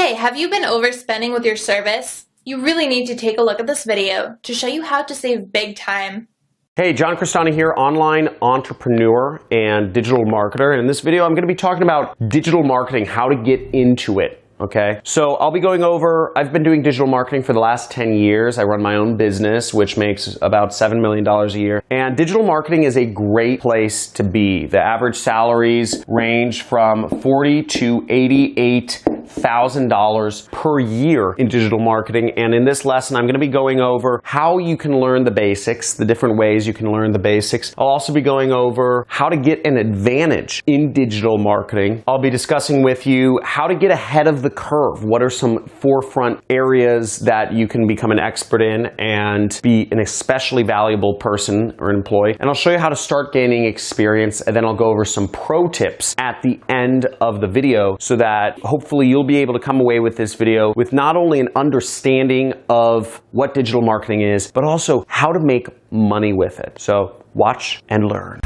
Hey, have you been overspending with your service? You really need to take a look at this video to show you how to save big time. Hey, John Crestani here, online entrepreneur and digital marketer. And in this video, I'm going to be talking about digital marketing, how to get into it. Okay, so I'll be going over, I've been doing digital marketing for the last 10 years. I run my own business, which makes about $7 million a year. And digital marketing is a great place to be. The average salaries range from $40,000 to $88,000 per year in digital marketing. And in this lesson, I'm going to be going over how you can learn the basics, the different ways you can learn the basics. I'll also be going over how to get an advantage in digital marketing. I'll be discussing with you how to get ahead of the curve. What are some forefront areas that you can become an expert in and be an especially valuable person or employee? And I'll show you how to start gaining experience, and then I'll go over some pro tips at the end of the video so that hopefully you'll be able to come away with this video with not only an understanding of what digital marketing is, but also how to make money with it. So watch and learn.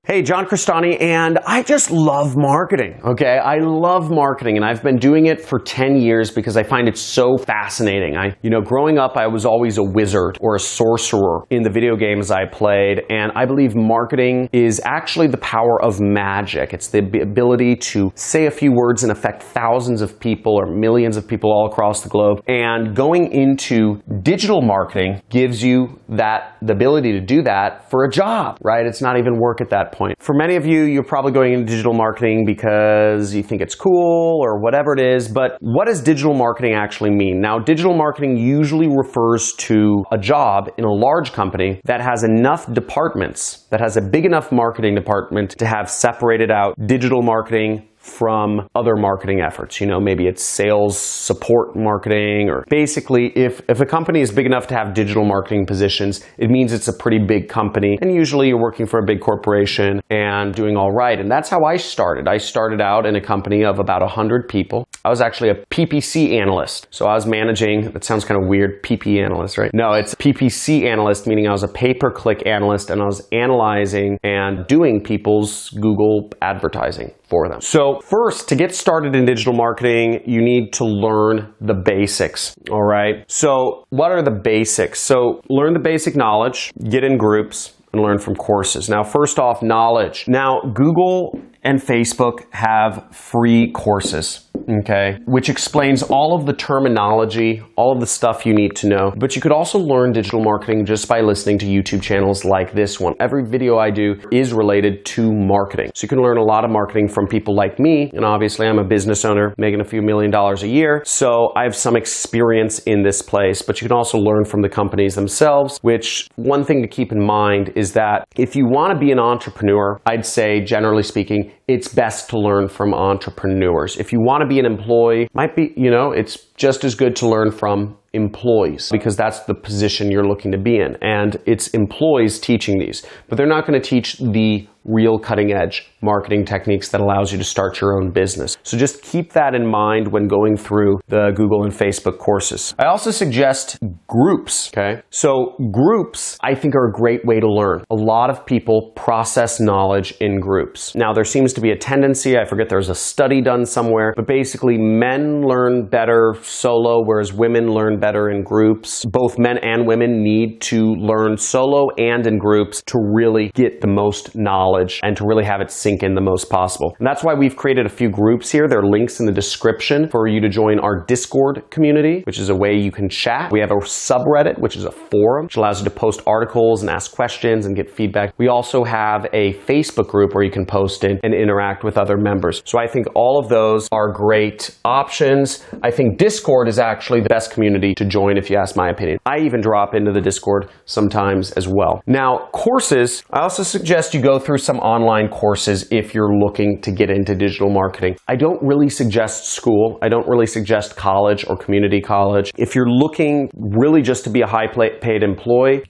Hey, John Crestani, and I just love marketing, okay? I love marketing, and I've been doing it for 10 years because I find it so fascinating. Growing up, I was always a wizard or a sorcerer in the video games I played, and I believe marketing is actually the power of magic. It's the ability to say a few words and affect thousands of people or millions of people all across the globe. And going into digital marketing gives you the ability to do that for a job, right? It's not even work at that point. For many of you, you're probably going into digital marketing because you think it's cool or whatever it is, but what does digital marketing actually mean? Now, digital marketing usually refers to a job in a large company that has enough departments, that has a big enough marketing department to have separated out digital marketing from other marketing efforts. Maybe it's sales support marketing, or basically if a company is big enough to have digital marketing positions, it means it's a pretty big company, and usually you're working for a big corporation and doing all right. And that's how I started. I started out in a company of about 100 people. I was actually a PPC analyst. So I was managing, that sounds kind of weird, PP analyst, right? No, it's PPC analyst, meaning I was a pay-per-click analyst, and I was analyzing and doing people's Google advertising for them. So first, to get started in digital marketing, you need to learn the basics, all right? So what are the basics? So learn the basic knowledge, get in groups, and learn from courses. Now, first off, knowledge. Now, Google and Facebook have free courses, okay, which explains all of the terminology, all of the stuff you need to know. But you could also learn digital marketing just by listening to YouTube channels like this one. Every video I do is related to marketing. So you can learn a lot of marketing from people like me, and obviously I'm a business owner making a few $1 million a year, so I have some experience in this place. But you can also learn from the companies themselves, which one thing to keep in mind is that if you want to be an entrepreneur, I'd say, generally speaking, it's best to learn from entrepreneurs. If you want to be an employee, it's just as good to learn from employees, because that's the position you're looking to be in. And it's employees teaching these, but they're not going to teach the real cutting edge marketing techniques that allows you to start your own business. So just keep that in mind when going through the Google and Facebook courses. I also suggest groups, okay? So groups, I think, are a great way to learn. A lot of people process knowledge in groups. Now, there seems to be a tendency, I forget, there's a study done somewhere, but basically men learn better solo, whereas women learn better in groups. Both men and women need to learn solo and in groups to really get the most knowledge and to really have it sink in the most possible. And that's why we've created a few groups here. There are links in the description for you to join our Discord community, which is a way you can chat. We have a subreddit, which is a forum, which allows you to post articles and ask questions and get feedback. We also have a Facebook group where you can post in and interact with other members. So I think all of those are great options. I think Discord is actually the best community to join, if you ask my opinion. I even drop into the Discord sometimes as well. Now, courses, I also suggest you go through some online courses if you're looking to get into digital marketing. I don't really suggest school. I don't really suggest college or community college. If you're looking really just to be a high paid employee,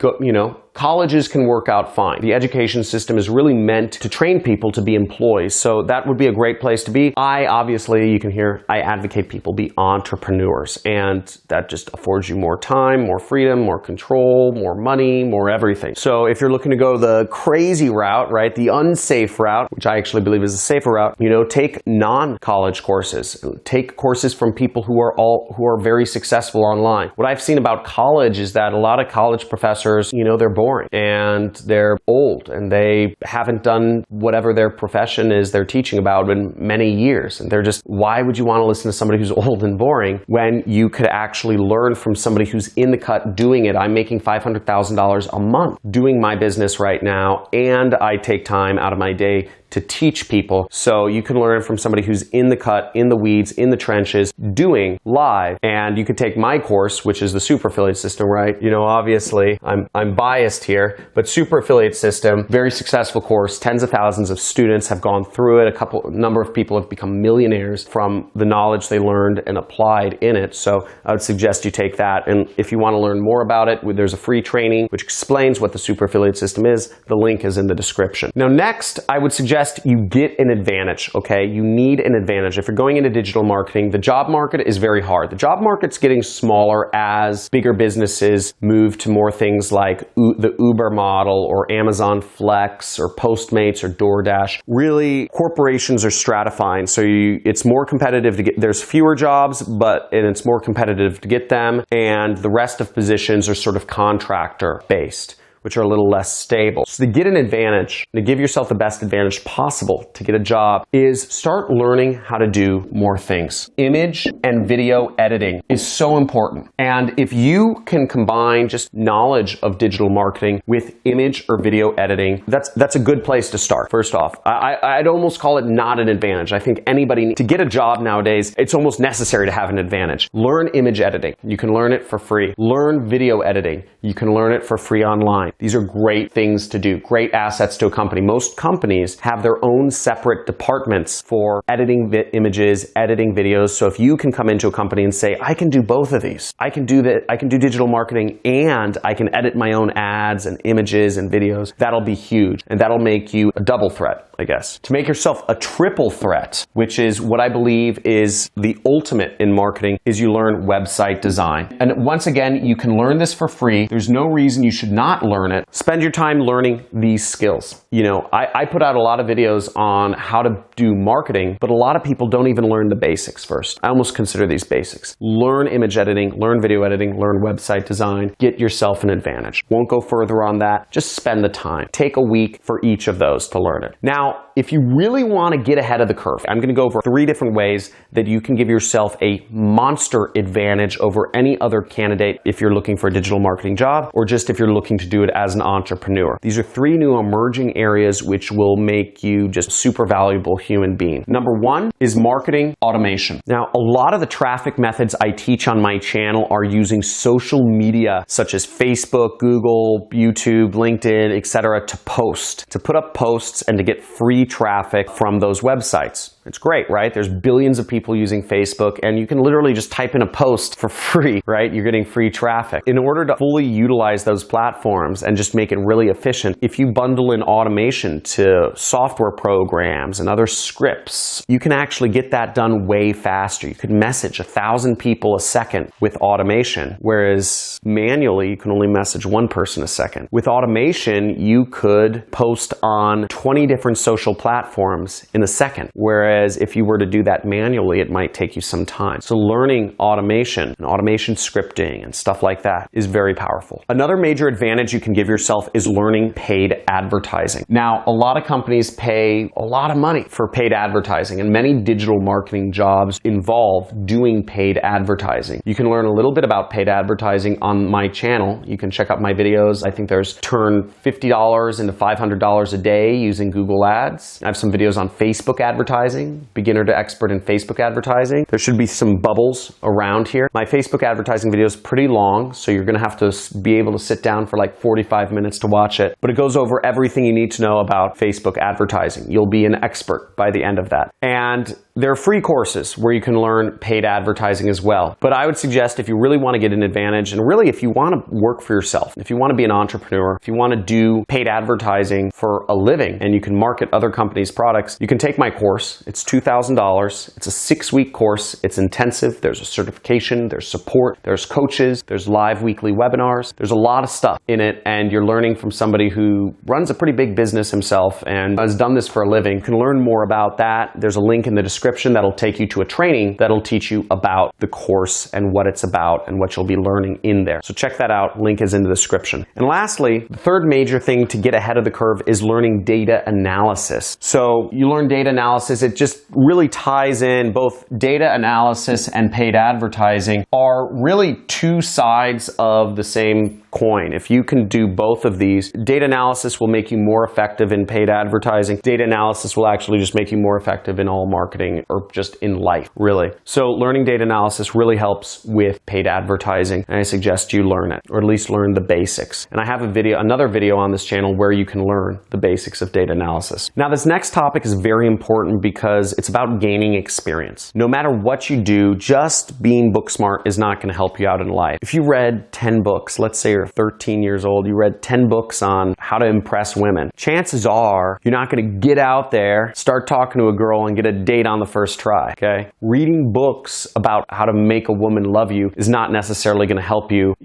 colleges can work out fine. The education system is really meant to train people to be employees, so that would be a great place to be. Obviously, you can hear, I advocate people be entrepreneurs, and that just affords you more time, more freedom, more control, more money, more everything. So if you're looking to go the crazy route, right, the unsafe route, which I actually believe is the safer route, take non-college courses. Take courses from people who are very successful online. What I've seen about college is that a lot of college professors, they're boring and they're old and they haven't done whatever their profession is they're teaching about in many years. And they're just, why would you want to listen to somebody who's old and boring when you could actually learn from somebody who's in the cut doing it? I'm making $500,000 a month doing my business right now, and I take time out of my day to teach people. So you can learn from somebody who's in the cut, in the weeds, in the trenches, doing live. And you could take my course, which is the super affiliate system, right? Obviously I'm biased here, but super affiliate system, very successful course. Tens of thousands of students have gone through it. A number of people have become millionaires from the knowledge they learned and applied in it. So I would suggest you take that. And if you want to learn more about it, there's a free training which explains what the super affiliate system is. The link is in the description. Now, next, I would suggest you get an advantage, okay? You need an advantage. If you're going into digital marketing, the job market is very hard. The job market's getting smaller as bigger businesses move to more things like the Uber model or Amazon Flex or Postmates or DoorDash. Really, corporations are stratifying, so it's more competitive to get, there's fewer jobs, and it's more competitive to get them, and the rest of positions are sort of contractor-based, which are a little less stable. So to get an advantage, to give yourself the best advantage possible to get a job, is start learning how to do more things. Image and video editing is so important. And if you can combine just knowledge of digital marketing with image or video editing, that's a good place to start. First off, I'd almost call it not an advantage. I think anybody, to get a job nowadays, it's almost necessary to have an advantage. Learn image editing. You can learn it for free. Learn video editing. You can learn it for free online. These are great things to do, great assets to a company. Most companies have their own separate departments for editing images, editing videos. So if you can come into a company and say, I can do both of these. I can do digital marketing and I can edit my own ads and images and videos. That'll be huge. And that'll make you a double threat, I guess. To make yourself a triple threat, which is what I believe is the ultimate in marketing, is you learn website design. And once again, you can learn this for free. There's no reason you should not learn it. Spend your time learning these skills. I put out a lot of videos on how to do marketing, but a lot of people don't even learn the basics first. I almost consider these basics. Learn image editing, learn video editing, learn website design, get yourself an advantage. Won't go further on that. Just spend the time. Take a week for each of those to learn it. Now, if you really want to get ahead of the curve, I'm going to go over 3 different ways that you can give yourself a monster advantage over any other candidate if you're looking for a digital marketing job or just if you're looking to do it as an entrepreneur. These are 3 new emerging areas which will make you just a super valuable human being. Number 1 is marketing automation. Now, a lot of the traffic methods I teach on my channel are using social media such as Facebook, Google, YouTube, LinkedIn, etc. to put up posts and to get free traffic from those websites. It's great, right? There's billions of people using Facebook, and you can literally just type in a post for free, right? You're getting free traffic. In order to fully utilize those platforms and just make it really efficient, if you bundle in automation to software programs and other scripts, you can actually get that done way faster. You could message 1,000 people a second with automation, whereas manually you can only message 1 person a second. With automation, you could post on 20 different social platforms in a second, whereas if you were to do that manually, it might take you some time. So learning automation and automation scripting and stuff like that is very powerful. Another major advantage you can give yourself is learning paid advertising. Now, a lot of companies pay a lot of money for paid advertising, and many digital marketing jobs involve doing paid advertising. You can learn a little bit about paid advertising on my channel. You can check out my videos. I think there's turn $50 into $500 a day using Google Ads. I have some videos on Facebook advertising, beginner to expert in Facebook advertising. There should be some bubbles around here. My Facebook advertising video is pretty long, so you're going to have to be able to sit down for like 45 minutes to watch it. But it goes over everything you need to know about Facebook advertising. You'll be an expert by the end of that. And There are free courses where you can learn paid advertising as well. But I would suggest if you really want to get an advantage, and really if you want to work for yourself, if you want to be an entrepreneur, if you want to do paid advertising for a living and you can market other companies' products, you can take my course. It's $2,000. It's a 6-week course. It's intensive. There's a certification, there's support, there's coaches, there's live weekly webinars. There's a lot of stuff in it, and you're learning from somebody who runs a pretty big business himself and has done this for a living. You can learn more about that. There's a link in the description that'll take you to a training that'll teach you about the course and what it's about and what you'll be learning in there. So check that out. Link is in the description. And lastly, the third major thing to get ahead of the curve is learning data analysis. So you learn data analysis. It just really ties in. Both data analysis and paid advertising are really two sides of the same coin. If you can do both of these, data analysis will make you more effective in paid advertising. Data analysis will actually just make you more effective in all marketing or just in life, really. So learning data analysis really helps with paid advertising, and I suggest you learn it, or at least learn the basics. And I have another video on this channel where you can learn the basics of data analysis. Now, this next topic is very important because it's about gaining experience. No matter what you do, just being book smart is not going to help you out in life. If you read 10 books, let's say you're 13 years old, you read 10 books on how to impress women, chances are you're not going to get out there, start talking to a girl and get a date on the first try, okay? Reading books about how to make a woman love you is not necessarily going to help you,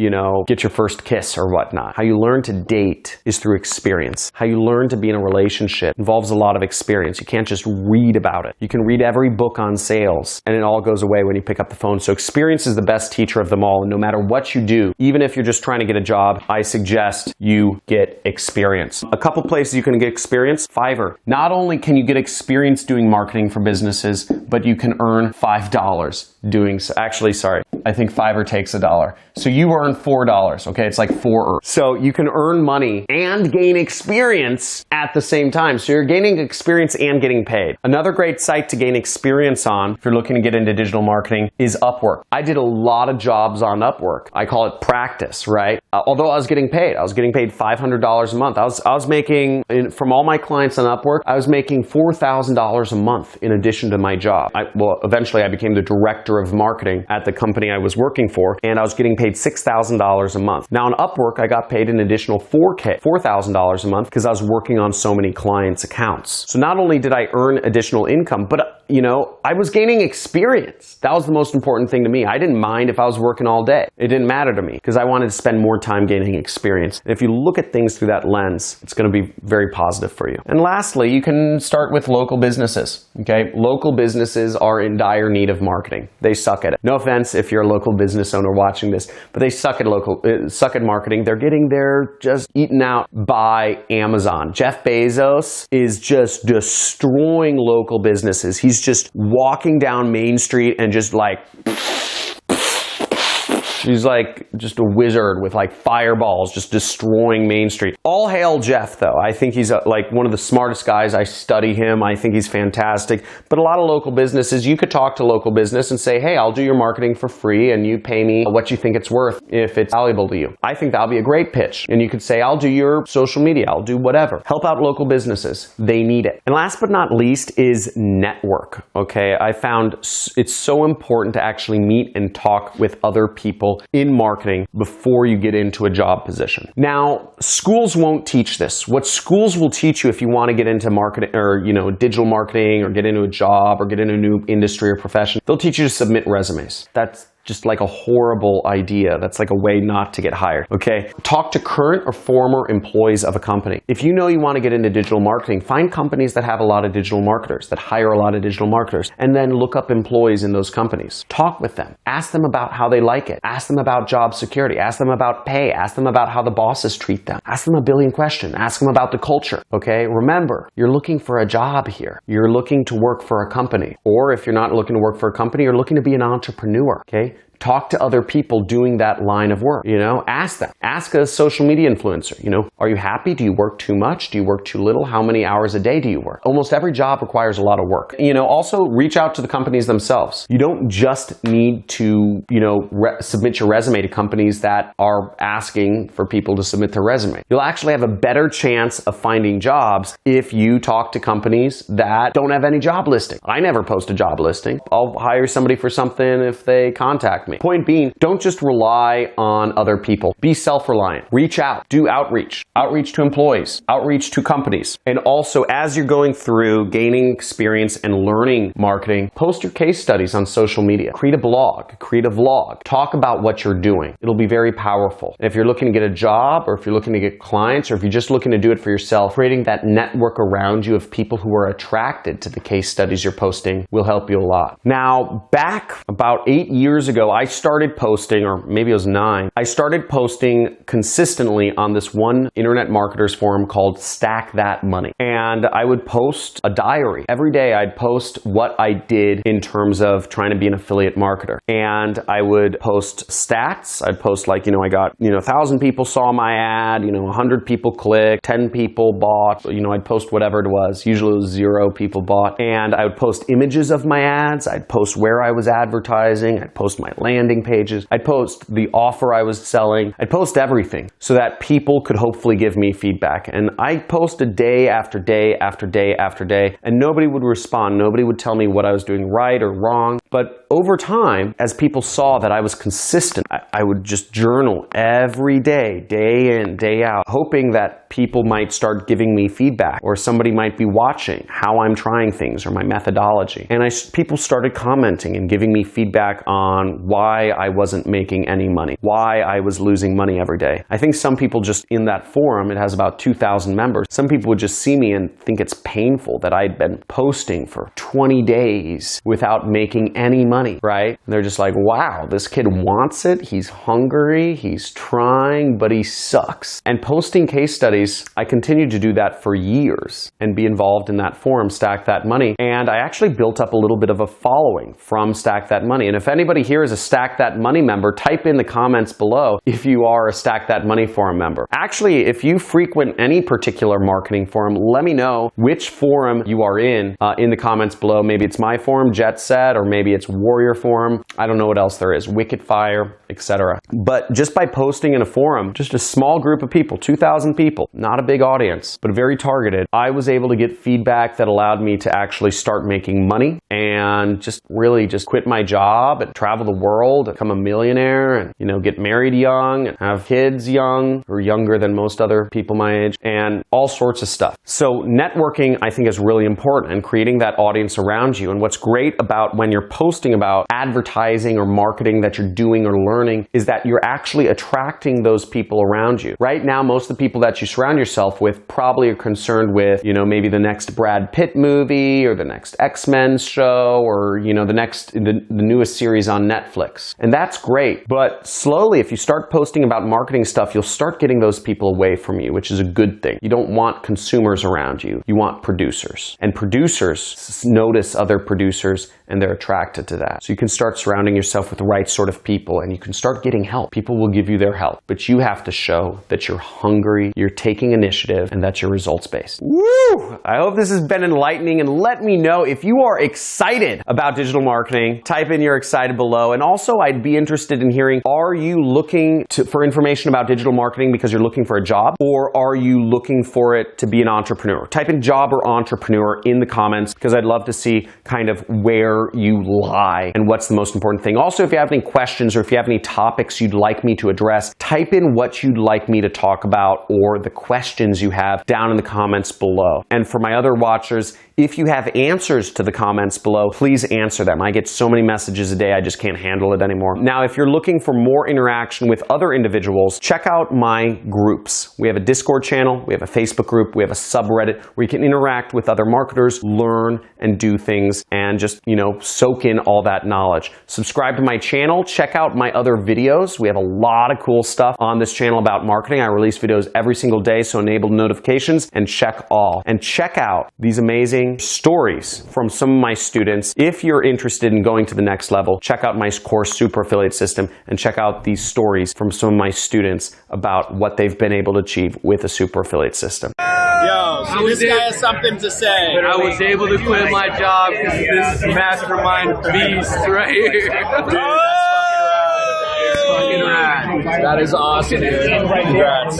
get your first kiss or whatnot. How you learn to date is through experience. How you learn to be in a relationship involves a lot of experience. You can't just read about it. You can read every book on sales and it all goes away when you pick up the phone. So experience is the best teacher of them all. And no matter what you do, even if you're just trying to get a job, I suggest you get experience. A couple places you can get experience. Fiverr. Not only can you get experience doing marketing for businesses, but you can earn $5 doing so. Actually, sorry, I think Fiverr takes $1. So you earn $4, okay? It's like 4. So you can earn money and gain experience at the same time. So you're gaining experience and getting paid. Another great site to gain experience on, if you're looking to get into digital marketing, is Upwork. I did a lot of jobs on Upwork. I call it practice, right? Although I was getting paid. I was getting paid $500 a month. I was making, from all my clients on Upwork, I was making $4,000 a month in addition to my job. Eventually I became the director of marketing at the company I was working for, and I was getting paid $6,000 a month. Now on Upwork, I got paid an additional $4,000 a month because I was working on so many clients' accounts. So not only did I earn additional income, but I was gaining experience. That was the most important thing to me. I didn't mind if I was working all day. It didn't matter to me because I wanted to spend more time gaining experience. And if you look at things through that lens, it's going to be very positive for you. And lastly, you can start with local businesses. Okay, local businesses are in dire need of marketing. They suck at it. No offense if you're a local business owner watching this, but they suck at marketing. They're just eaten out by Amazon. Jeff Bezos is just destroying local businesses. He's just walking down Main Street and just like She's like just a wizard with like fireballs just destroying Main Street. All hail Jeff, though. I think he's like one of the smartest guys. I study him. I think he's fantastic. But a lot of local businesses, you could talk to local business and say, hey, I'll do your marketing for free and you pay me what you think it's worth if it's valuable to you. I think that'll be a great pitch. And you could say, I'll do your social media. I'll do whatever. Help out local businesses. They need it. And last but not least is network. Okay, I found it's so important to actually meet and talk with other people in marketing before you get into a job position. Now, schools won't teach this. What schools will teach you if you want to get into marketing or, digital marketing or get into a job or get into a new industry or profession, they'll teach you to submit resumes. That's just like a horrible idea. That's like a way not to get hired, okay? Talk to current or former employees of a company. If you know you want to get into digital marketing, find companies that have a lot of digital marketers, that hire a lot of digital marketers, and then look up employees in those companies. Talk with them. Ask them about how they like it. Ask them about job security. Ask them about pay. Ask them about how the bosses treat them. Ask them a billion questions. Ask them about the culture, okay? Remember, you're looking for a job here. You're looking to work for a company. Or if you're not looking to work for a company, you're looking to be an entrepreneur, okay? Talk to other people doing that line of work, ask them. Ask a social media influencer, are you happy? Do you work too much? Do you work too little? How many hours a day do you work? Almost every job requires a lot of work. Also reach out to the companies themselves. You don't just need to, submit your resume to companies that are asking for people to submit their resume. You'll actually have a better chance of finding jobs if you talk to companies that don't have any job listing. I never post a job listing. I'll hire somebody for something if they contact me. Point being, don't just rely on other people. Be self-reliant. Reach out. Do outreach. Outreach to employees. Outreach to companies. And also, as you're going through gaining experience and learning marketing, post your case studies on social media. Create a blog. Create a vlog. Talk about what you're doing. It'll be very powerful. And if you're looking to get a job, or if you're looking to get clients, or if you're just looking to do it for yourself, creating that network around you of people who are attracted to the case studies you're posting will help you a lot. Now, back about 8 years ago, I started posting, or maybe it was 9, I started posting consistently on this one internet marketers forum called Stack That Money. And I would post a diary. Every day I'd post what I did in terms of trying to be an affiliate marketer. And I would post stats. I'd post like, I got, 1,000 people saw my ad, 100 people clicked, 10 people bought, I'd post whatever it was. Usually it was 0 people bought. And I would post images of my ads. I'd post where I was advertising. I'd post my landing pages. I'd post the offer I was selling. I'd post everything so that people could hopefully give me feedback. And I posted day after day after day after day, and nobody would respond. Nobody would tell me what I was doing right or wrong. But over time, as people saw that I was consistent, I would just journal every day, day in, day out, hoping that people might start giving me feedback, or somebody might be watching how I'm trying things or my methodology. And people started commenting and giving me feedback on why I wasn't making any money, why I was losing money every day. I think some people just in that forum, it has about 2,000 members, some people would just see me and think it's painful that I'd been posting for 20 days without making any money, right? And they're just like, wow, this kid wants it, he's hungry, he's trying, but he sucks. And posting case studies, I continued to do that for years and be involved in that forum, Stack That Money. And I actually built up a little bit of a following from Stack That Money. And if anybody here is a Stack That Money member, type in the comments below if you are a Stack That Money forum member. Actually, if you frequent any particular marketing forum, let me know which forum you are in the comments below. Maybe it's my forum, Jet Set, or maybe it's Warrior Forum. I don't know what else there is, Wicked Fire, etc. But just by posting in a forum, just a small group of people, 2,000 people, not a big audience, but very targeted, I was able to get feedback that allowed me to actually start making money and just quit my job and travel the world, become a millionaire, and get married young and have kids young or younger than most other people my age, and all sorts of stuff. So networking, I think, is really important, and creating that audience around you. And what's great about when you're posting about advertising or marketing that you're doing or learning is that you're actually attracting those people around you. Right now, most of the people that you surround yourself with probably are concerned with, maybe the next Brad Pitt movie or the next X-Men show or, the newest series on Netflix. And that's great. But slowly, if you start posting about marketing stuff, you'll start getting those people away from you, which is a good thing. You don't want consumers around you. You want producers. And producers notice other producers and they're attracted to that. So you can start surrounding yourself with the right sort of people and you can start getting help. People will give you their help, but you have to show that you're hungry, you're taking initiative, and that you're results-based. Woo! I hope this has been enlightening, and let me know if you are excited about digital marketing. Type in you're excited below. And also, I'd be interested in hearing, are you looking for information about digital marketing because you're looking for a job, or are you looking for it to be an entrepreneur? Type in job or entrepreneur in the comments because I'd love to see kind of where you lie and what's the most important thing. Also, if you have any questions or if you have any topics you'd like me to address, type in what you'd like me to talk about or the questions you have down in the comments below. And for my other watchers, if you have answers to the comments below, please answer them. I get so many messages a day, I just can't handle it anymore. Now, if you're looking for more interaction with other individuals, check out my groups. We have a Discord channel, we have a Facebook group, we have a subreddit where you can interact with other marketers, learn and do things, and just, soak in all that knowledge. Subscribe to my channel. Check out my other videos. We have a lot of cool stuff on this channel about marketing. I release videos every single day, so enable notifications and check all. And check out these amazing stories from some of my students. If you're interested in going to the next level, check out my course, Super Affiliate System, and check out these stories from some of my students about what they've been able to achieve with a super affiliate system. Yo, so this guy has something to say. I was able to quit my job because of this mastermind beast right here. Fucking rad. That is awesome, dude. Congrats.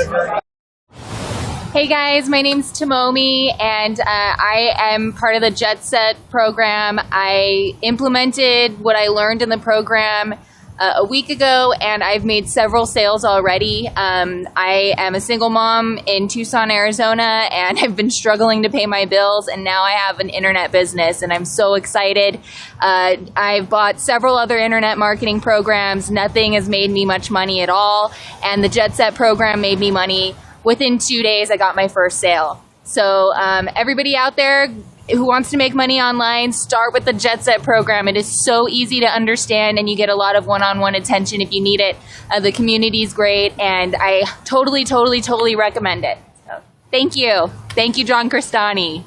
Hey guys, my name's Tomomi, and I am part of the Jet Set program. I implemented what I learned in the program a week ago, and I've made several sales already. I am a single mom in Tucson, Arizona, and I've been struggling to pay my bills, and now I have an internet business, and I'm so excited. I've bought several other internet marketing programs. Nothing has made me much money at all, and the Jet Set program made me money. Within 2 days, I got my first sale. So everybody out there who wants to make money online, start with the Jet Set program. It is so easy to understand, and you get a lot of one-on-one attention if you need it. The community is great, and I totally recommend it. So, thank you. Thank you, John Crestani.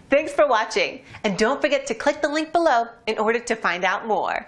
Thanks for watching, and don't forget to click the link below in order to find out more.